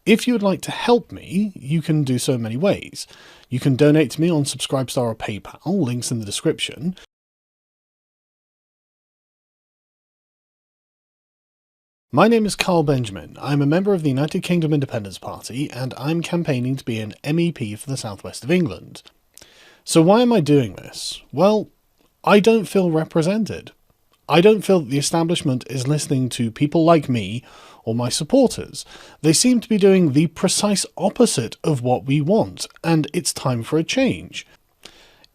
If you would like to help me, you can do so in many ways. You can donate to me on Subscribestar or PayPal, links in the description. My name is Carl Benjamin. I'm a member of the United Kingdom Independence Party, and I'm campaigning to be an MEP for the southwest of England. So why am I doing this? Well, I don't feel represented. I don't feel that the establishment is listening to people like me or my supporters. They seem to be doing the precise opposite of what we want, and it's time for a change.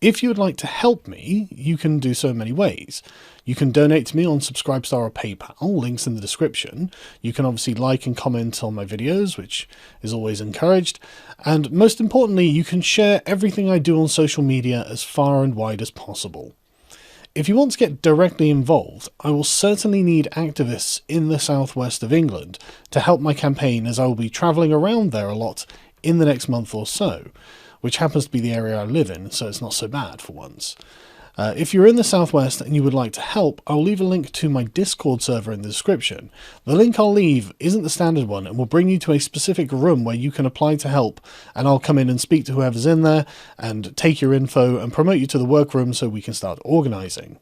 If you would like to help me, you can do so in many ways. You can donate to me on Subscribestar or PayPal, links in the description. You can obviously like and comment on my videos, which is always encouraged. And most importantly, you can share everything I do on social media as far and wide as possible. If you want to get directly involved, I will certainly need activists in the southwest of England to help my campaign, as I will be travelling around there a lot in the next month or so, which happens to be the area I live in, so it's not so bad for once. If you're in the southwest and you would like to help, I'll leave a link to my Discord server in the description. The link I'll leave isn't the standard one and will bring you to a specific room where you can apply to help, and I'll come in and speak to whoever's in there and take your info and promote you to the workroom so we can start organising.